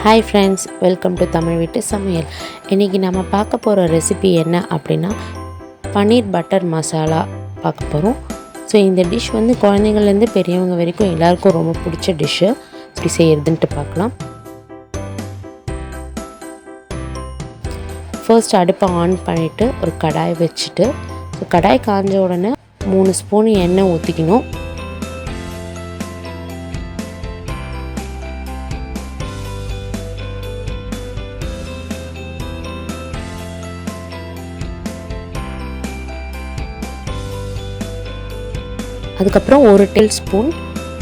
Hi friends, welcome to Tamil வீட்டு சமையல். இன்றைக்கி நம்ம பார்க்க போகிற ரெசிபி என்ன அப்படின்னா பன்னீர் பட்டர் மசாலா பார்க்க போகிறோம். ஸோ இந்த டிஷ் வந்து குழந்தைங்கள்லேருந்து பெரியவங்க வரைக்கும் எல்லாருக்கும் ரொம்ப பிடிச்ச டிஷ்ஷு. எப்படி செய்கிறதுன்ட்டு பார்க்கலாம். ஃபர்ஸ்ட் அடுப்பை ஆன் பண்ணிவிட்டு ஒரு கடாய் வச்சுட்டு கடாய் காஞ்ச உடனே 3 ஸ்பூன் எண்ணெய் ஊற்றிக்கணும். அதுக்கப்புறம் 1 டேபிள்ஸ்பூன்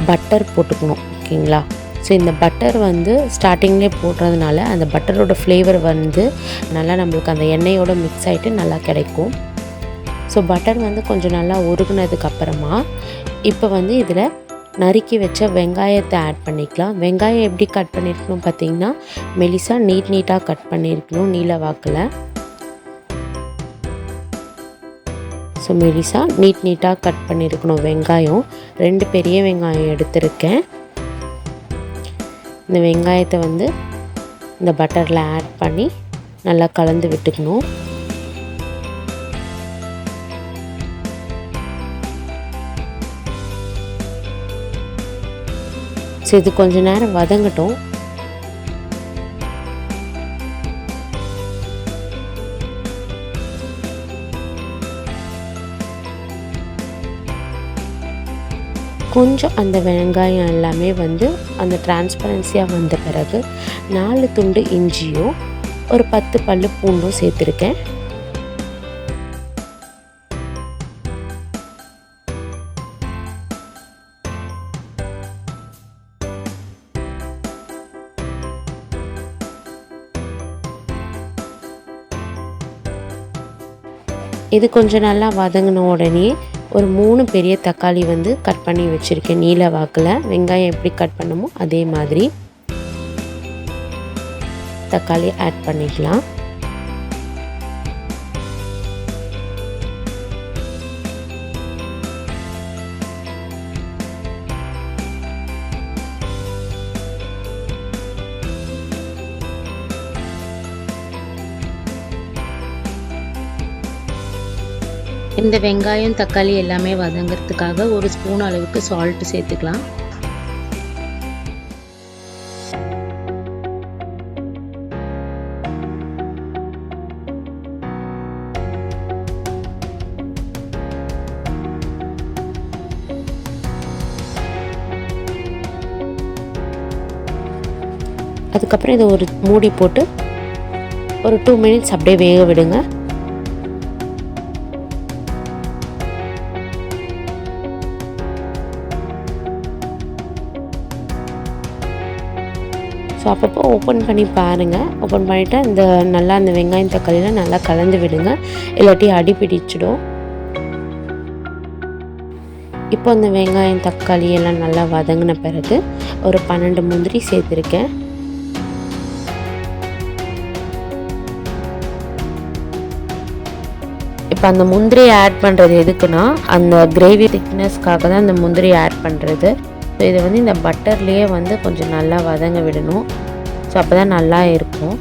பட்டர் போட்டுக்கணும். ஓகேங்களா? ஸோ இந்த பட்டர் வந்து ஸ்டார்டிங்லேயே போடுறதுனால அந்த பட்டரோட ஃப்ளேவர் வந்து நல்லா நம்மளுக்கு அந்த எண்ணெயோடு மிக்ஸ் ஆகிட்டு நல்லா கிடைக்கும். ஸோ பட்டர் வந்து கொஞ்சம் நல்லா உருகுனதுக்கப்புறமா இப்போ வந்து இதில் நறுக்கி வச்ச வெங்காயத்தை ஆட் பண்ணிக்கலாம். வெங்காயம் எப்படி கட் பண்ணியிருக்கணும் பார்த்திங்கன்னா மெலிசாக நீட்டாக கட் பண்ணியிருக்கணும் நீல வாக்கில். ஸோ மெலிசாக நீட்டாக கட் பண்ணியிருக்கணும். வெங்காயம் 2 பெரிய வெங்காயம் எடுத்திருக்கேன். இந்த வெங்காயத்தை வந்து இந்த பட்டரில் ஆட் பண்ணி நல்லா கலந்து விட்டுக்கணும். ஸோ இது கொஞ்சம் நேரம் வதங்கட்டும். கொஞ்சம் அந்த வெங்காயம் எல்லாமே வந்து அந்த டிரான்ஸ்பரன்சியாக வந்த பிறகு 4 துண்டு இஞ்சியும் ஒரு 10 பல்லு பூண்டும் சேர்த்துருக்கேன். இது கொஞ்சம் நல்லா வதங்கின உடனே ஒரு 3 பெரிய தக்காளி வந்து கட் பண்ணி வச்சுருக்கேன் நீல வாக்கில். வெங்காயம் எப்படி கட் பண்ணமோ அதே மாதிரி தக்காளி ஆட் பண்ணிக்கலாம். இந்த வெங்காயம் தக்காளி எல்லாமே வதங்கிறதுக்காக 1 ஸ்பூன் அளவுக்கு சால்ட் சேர்த்துக்கலாம். அதுக்கப்புறம் இதை ஒரு மூடி போட்டு ஒரு 2 மினிட்ஸ் அப்படியே வேக விடுங்க. ஸோ அப்பப்போ ஓப்பன் பண்ணி பாருங்கள். ஓப்பன் பண்ணிவிட்டு நல்லா அந்த வெங்காயம் தக்காளியெலாம் நல்லா கலந்து விடுங்க, இல்லாட்டி அடி பிடிச்சிடும். இப்போ அந்த வெங்காயம் தக்காளி எல்லாம் நல்லா வதங்கின பிறகு ஒரு 12 முந்திரி சேர்த்துருக்கேன். இப்போ அந்த முந்திரி ஆட் பண்ணுறது எதுக்குன்னா அந்த கிரேவி திக்னஸ்க்காக தான் அந்த முந்திரி ஆட் பண்ணுறது. ஸோ இதை வந்து இந்த பட்டர்லேயே வந்து கொஞ்சம் நல்லா வதங்க விடணும். ஸோ அப்போ தான் நல்லா இருக்கும்.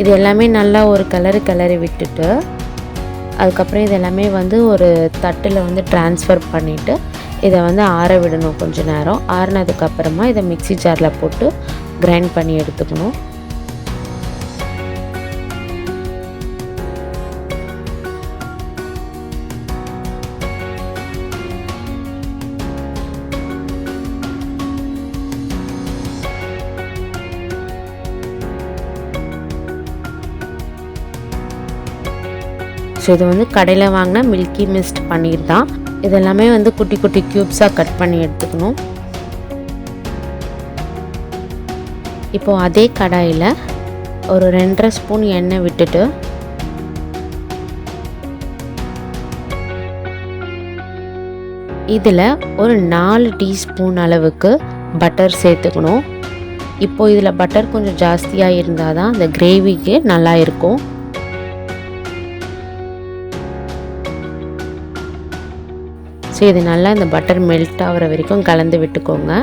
இது எல்லாமே நல்லா ஒரு கிளறி விட்டுட்டு அதுக்கப்புறம் இது எல்லாமே வந்து ஒரு தட்டில் வந்து ட்ரான்ஸ்ஃபர் பண்ணிவிட்டு இதை வந்து ஆற விடணும் கொஞ்சம் நேரம். ஆறினதுக்கப்புறமா இதை மிக்ஸி ஜாரில் போட்டு கிரைண்ட் பண்ணி எடுத்துக்கணும். ஸோ இது வந்து கடையில் வாங்கினா மில்கி மிஸ்ட் பன்னீர் தான். இதெல்லாமே வந்து குட்டி குட்டி க்யூப்ஸாக கட் பண்ணி எடுத்துக்கணும். இப்போது அதே கடாயில் ஒரு 2.5 ஸ்பூன் எண்ணெய் விட்டுட்டு இதில் ஒரு 4 டீஸ்பூன் அளவுக்கு பட்டர் சேர்த்துக்கணும். இப்போது இதில் பட்டர் கொஞ்சம் ஜாஸ்தியாக இருந்தால் தான் அந்த கிரேவிக்கு நல்லா இருக்கும். ஸோ இது நல்லா இந்த பட்டர் மெல்ட் ஆகிற வரைக்கும் கலந்து விட்டுக்கோங்க.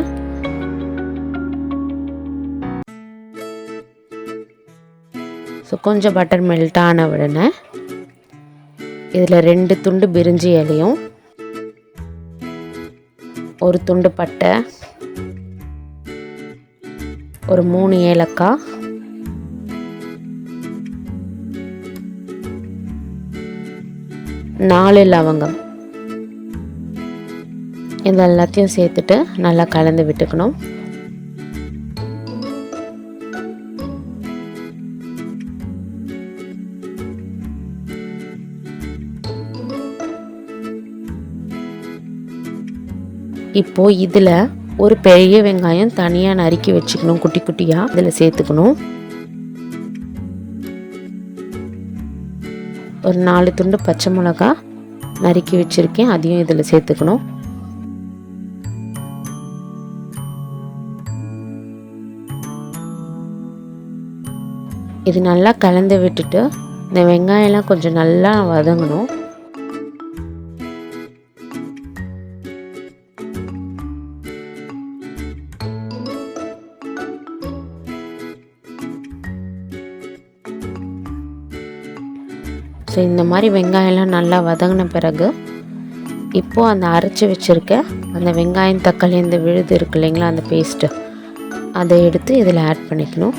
ஸோ கொஞ்சம் பட்டர் மெல்ட் ஆன உடனே இதில் 2 துண்டு பிரிஞ்சி இலையும், ஒரு துண்டு பட்டை, ஒரு 3 ஏலக்காய், 4 லவங்கம், இது எல்லாத்தையும் சேர்த்துட்டு நல்லா கலந்து விட்டுக்கணும். இப்போ இதில் ஒரு பெரிய வெங்காயம் தனியாக நறுக்கி வச்சுக்கணும், குட்டி குட்டியாக இதில் சேர்த்துக்கணும். ஒரு 4 துண்டு பச்சை மிளகா நறுக்கி வச்சுருக்கேன், அதையும் இதில் சேர்த்துக்கணும். இது நல்லா கலந்து விட்டுட்டு இந்த வெங்காயம்லாம் கொஞ்சம் நல்லா வதங்கணும். ஸோ இந்த மாதிரி வெங்காயம்லாம் நல்லா வதங்கின பிறகு இப்போது அந்த அரைச்சி வச்சுருக்க அந்த வெங்காயம் தக்காளி இந்த விழுது இருக்கு இல்லைங்களா, அந்த பேஸ்ட்டு அதை எடுத்து இதில் ஆட் பண்ணிக்கணும்.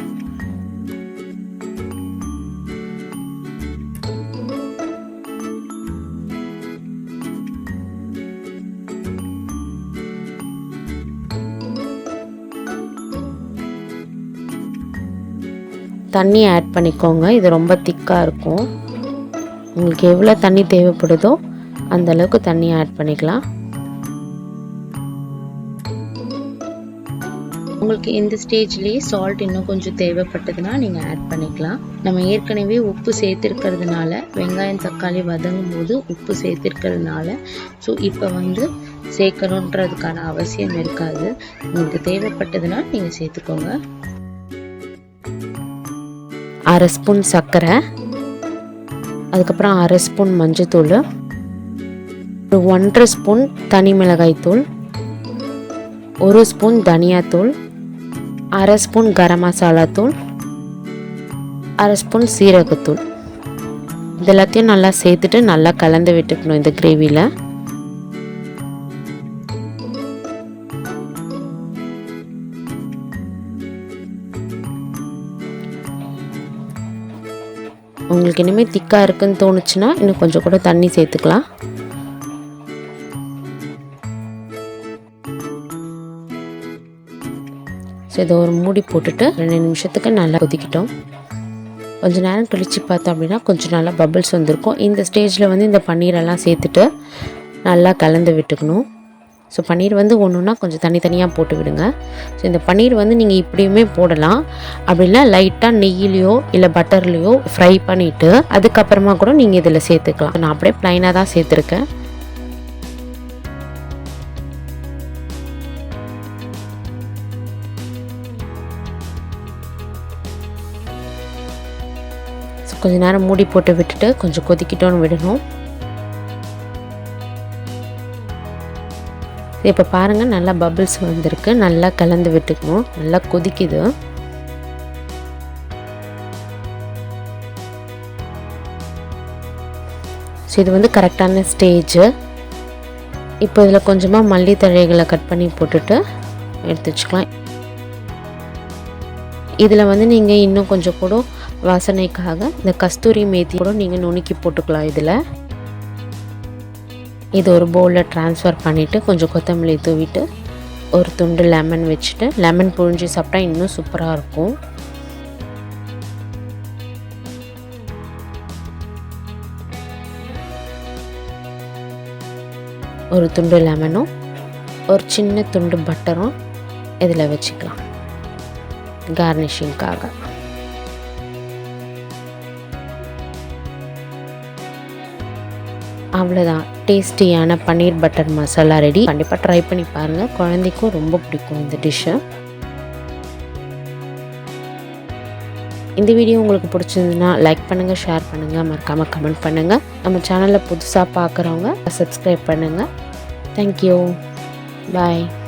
தண்ணி ஆட் பண்ணிக்கோங்க, இது ரொம்ப திக்காக இருக்கும். உங்களுக்கு எவ்வளோ தண்ணி தேவைப்படுதோ அந்த அளவுக்கு தண்ணி ஆட் பண்ணிக்கலாம். உங்களுக்கு இந்த ஸ்டேஜ்லேயே சால்ட் இன்னும் கொஞ்சம் தேவைப்பட்டதுன்னா நீங்கள் ஆட் பண்ணிக்கலாம். நம்ம ஏற்கனவே உப்பு சேர்த்துருக்கிறதுனால, வெங்காயம் தக்காளி வதங்கும் போது உப்பு சேர்த்துருக்கிறதுனால ஸோ இப்போ சேர்க்கணுன்றதுக்கான அவசியம் இருக்காது. உங்களுக்கு தேவைப்பட்டதுன்னா நீங்கள் சேர்த்துக்கோங்க. 1/2 ஸ்பூன் சர்க்கரை, அதுக்கப்புறம் 1/2 ஸ்பூன் மஞ்சத்தூள், ஒரு 1/2 ஸ்பூன் தனி மிளகாய் தூள், 1 ஸ்பூன் தனியாத்தூள், 1/2 ஸ்பூன் கரம் மசாலா தூள், 1/2 ஸ்பூன் சீரகத்தூள், இது எல்லாத்தையும் நல்லா சேர்த்துட்டு நல்லா கலந்து விட்டுக்கணும் இந்த கிரேவியில். உங்களுக்கு இனிமேல் திக்காக இருக்குன்னு தோணுச்சுன்னா இன்னும் கொஞ்சம் கூட தண்ணி சேர்த்துக்கலாம். ஸோ இதை ஒரு மூடி போட்டுட்டு 2 நிமிஷத்துக்கு நல்லா கொதிக்கிட்டோம். கொஞ்சம் நேரம் கழித்து பார்த்தோம் அப்படின்னா கொஞ்சம் நல்லா பபிள்ஸ் வந்திருக்கும். இந்த ஸ்டேஜில் இந்த பன்னீரெல்லாம் சேர்த்துட்டு நல்லா கலந்து விட்டுக்கணும். ஸோ பன்னீர் ஒன்றுன்னா கொஞ்சம் தனித்தனியாக போட்டு விடுங்க. ஸோ இந்த பன்னீர் நீங்கள் இப்படியுமே போடலாம், அப்படின்னா லைட்டாக நெய்யிலையோ இல்லை பட்டர்லேயோ ஃப்ரை பண்ணிவிட்டு அதுக்கப்புறமா கூட நீங்கள் இதில் சேர்த்துக்கலாம். நான் அப்படியே ப்ளைனாக தான் சேர்த்துருக்கேன். ஸோ கொஞ்சம் நேரம் மூடி போட்டு விட்டுட்டு கொஞ்சம் கொதிக்கிட்டோன்னு விடணும். இப்போ பாருங்கள் நல்லா பபிள்ஸ் வந்திருக்கு, நல்லா கலந்து விட்டுக்கணும், நல்லா கொதிக்குது. ஸோ இது கரெக்டான ஸ்டேஜு. இப்போ இதில் கொஞ்சமாக மல்லி தழைகளை கட் பண்ணி போட்டுட்டு எடுத்து வச்சுக்கலாம். இதில் நீங்கள் இன்னும் கொஞ்சம் கூட வாசனைக்காக இந்த கஸ்தூரி மேத்தி கூட நீங்கள் நுணுக்கி போட்டுக்கலாம். இதில் இது ஒரு பவுலில் ட்ரான்ஸ்ஃபர் பண்ணிவிட்டு கொஞ்சம் கொத்தமல்லி தூவிட்டு ஒரு துண்டு லெமன் வச்சுட்டு லெமன் புழிஞ்சு சாப்பிட்டா இன்னும் சூப்பராக இருக்கும். ஒரு துண்டு லெமனும் ஒரு சின்ன துண்டு பட்டரும் இதில் வச்சுக்கலாம் கார்னிஷிங்காக. அவ்வளோதான், டேஸ்டியான பன்னீர் பட்டர் மசாலா ரெடி. கண்டிப்பாக ட்ரை பண்ணி பாருங்கள், குழந்தைக்கும் ரொம்ப பிடிக்கும் இந்த டிஷ்ஷு. இந்த வீடியோ உங்களுக்கு பிடிச்சிருந்துன்னா லைக் பண்ணுங்கள், ஷேர் பண்ணுங்கள், மறக்காமல் கமெண்ட் பண்ணுங்கள். நம்ம சேனலில் புதுசாக பார்க்குறவங்க சப்ஸ்கிரைப் பண்ணுங்கள். தேங்க்யூ. பாய்.